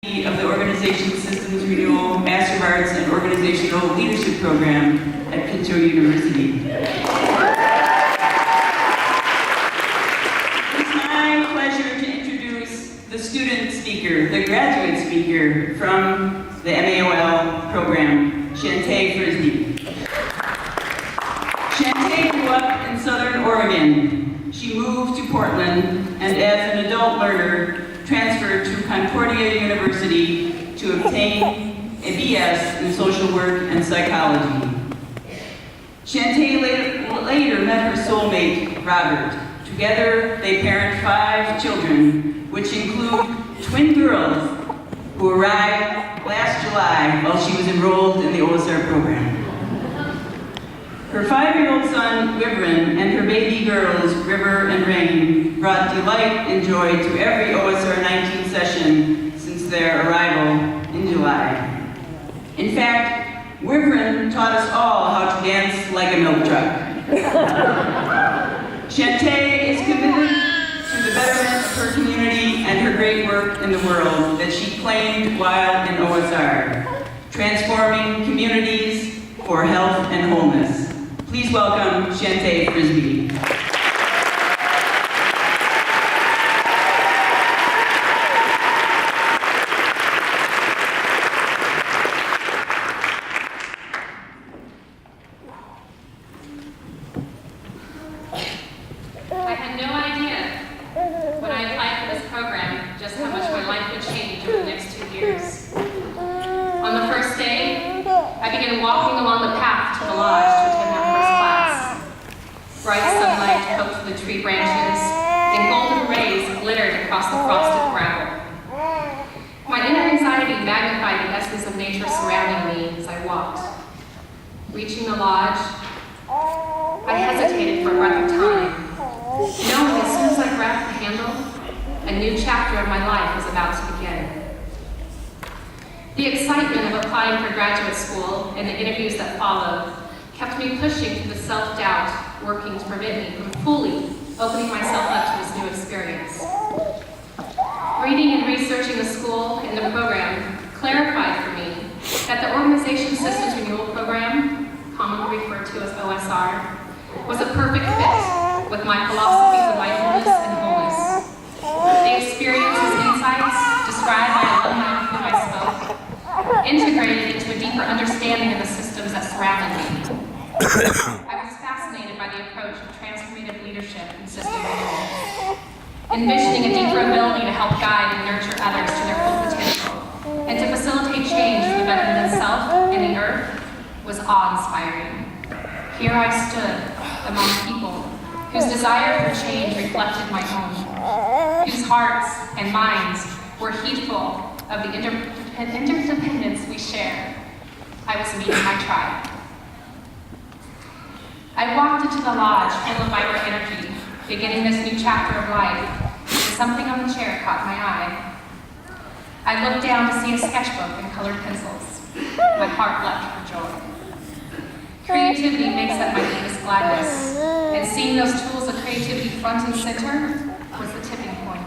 of the Organization Systems Renewal Master of Arts and Organizational Leadership Program at Pinchot University. It's my pleasure to introduce the student speaker, the graduate speaker from the MAOL program, Shanta Frisbee. Shanta grew up in Southern Oregon. She moved to Portland and as an adult learner transferred to Concordia University to obtain a BS in social work and psychology. Shanta later met her soulmate, Robert. Together, they parent 5 children, which include twin girls who arrived last July while she was enrolled in the OSR program. Her 5-year-old son, Wyvern, and her baby girls, River and Rain, brought delight and joy to every OSR19 session since their arrival in July. In fact, Wyvern taught us all how to dance like a milk truck. Shanta is committed to the betterment of her community and her great work in the world that she claimed while in OSR, transforming communities for health and wholeness. Please welcome Shanta Frisbee. I had no idea when I applied for this program just how much my life would change over the next 2 years. On the first day, I began walking along the path to the lodge to attend that first class. Bright sunlight poked through the tree branches, and golden rays glittered across the frosted gravel. My inner anxiety magnified the essence of nature surrounding me as I walked. Reaching the lodge, I hesitated for a breath of time, knowing as soon as I grabbed the handle, a new chapter of my life was about to begin. The excitement of applying for graduate school and the interviews that followed kept me pushing through the self-doubt working to prevent me from fully opening myself up to this new experience. Reading and researching the school and the program clarified for me that the Organization Systems Renewal Program, commonly referred to as OSR, was a perfect fit with my philosophies of mindfulness and wholeness. The experiences and insights described by alumni with whom I spoke integrated into a deeper understanding of the systems that surrounded me. I was fascinated by the approach of transformative leadership and system renewal, envisioning a deeper ability to help guide and nurture others to their full potential, and to facilitate change for the betterment of self and the earth was awe-inspiring. Here I stood among people whose desire for change reflected my own, whose hearts and minds were heedful of the interdependence we share. I was meeting my tribe. I walked into the lodge full of vibrant energy, beginning this new chapter of life, and something on the chair caught my eye. I looked down to see a sketchbook and colored pencils. My heart leapt for joy. Creativity makes up my deepest gladness, and seeing those tools of creativity front and center was the tipping point.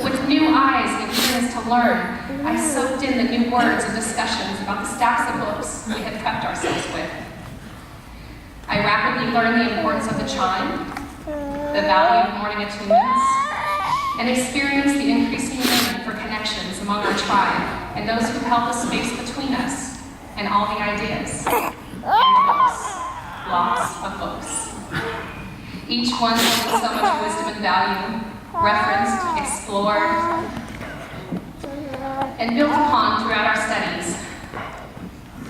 With new eyes and eagerness to learn, I soaked in the new words and discussions about the stacks of books we had prepped ourselves with. I rapidly learned the importance of the chime, the value of morning attunements, and experienced the increasing need for connections among our tribe and those who held the space between us and all the ideas. And books, lots of books. Each one holding so much wisdom and value, referenced, explored, and built upon throughout our studies.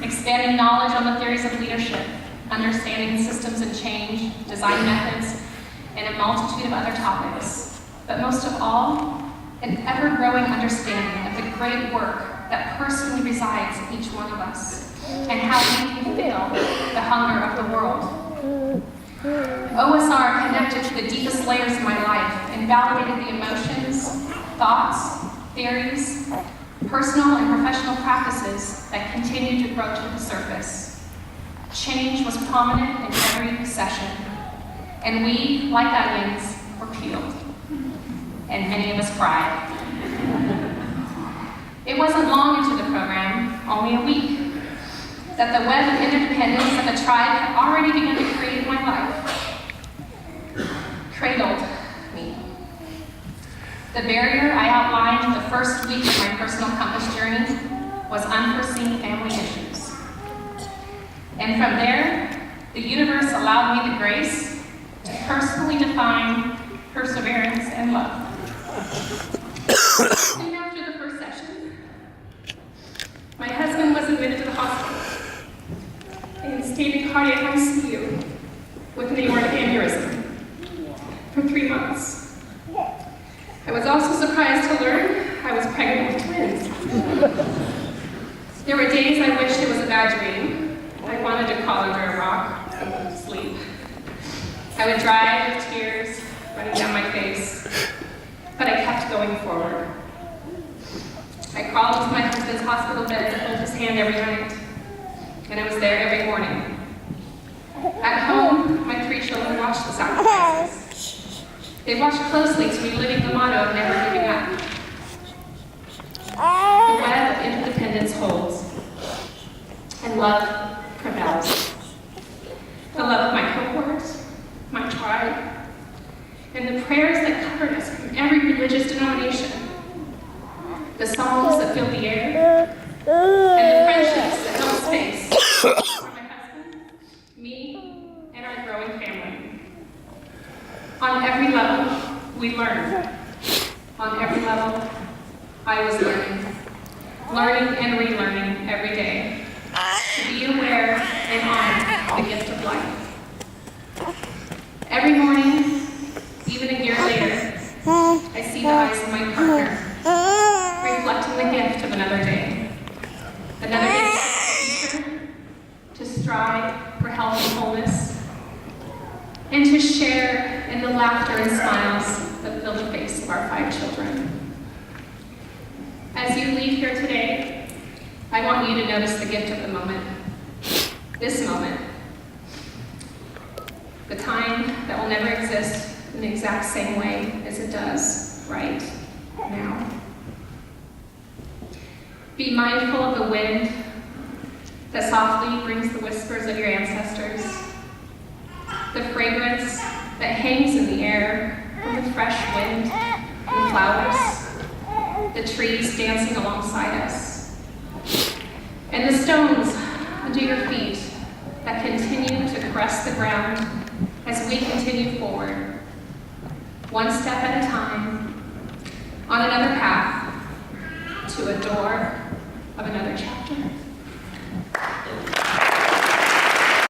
Expanding knowledge on the theories of leadership, understanding systems and change, design methods, and a multitude of other topics. But most of all, an ever-growing understanding of the great work that personally resides in each one of us, and how we can feel the hunger of the world. OSR connected to the deepest layers of my life and validated the emotions, thoughts, theories, personal and professional practices that continue to grow to the surface. Change was prominent in every session, and we, like onions, were peeled, and many of us cried. It wasn't long into the program, only a week, that the web of interdependence that the tribe had already begun to create in my life cradled me. The barrier I outlined the first week of my personal compass journey was unforeseen family issues. And from there, the universe allowed me the grace to personally define perseverance and love. Soon after the first session, my husband was admitted to the hospital and stayed in cardiac ICU with an aortic aneurysm for 3 months. I was also surprised to learn I was pregnant with twins. There were days I wished it was a bad dream. I wanted to crawl under a rock and go to sleep. I would dry with tears running down my face, but I kept going forward. I crawled into my husband's hospital bed to hold his hand every night, and I was there every morning. At home, my 3 children watched the sacrifices. They watched closely to me living the motto of never giving up. The web of interdependence holds, and love prevails. The love of my cohort, my tribe, and the prayers that covered us from every religious denomination. The songs that fill the air, and the friendships that held space for my husband, me, and our growing family. On every level, we learned. On every level, I was learning and relearning every day, to be aware and honor the gift of life. Every morning, even a year later, I see the eyes of my partner, reflecting the gift of another day. Another day to seek the future, to strive for health and wholeness, and to share in the laughter and smiles that fill the face of our 5 children. As you leave here today, I want you to notice the gift of the moment. This moment. The time that will never exist in the exact same way as it does right now. Be mindful of the wind that softly brings the whispers of your ancestors, the fragrance that hangs in the air from the fresh wind and flowers, the trees dancing alongside us, and the stones under your feet that continue to caress the ground as we continue forward, one step at a time, on another path to adore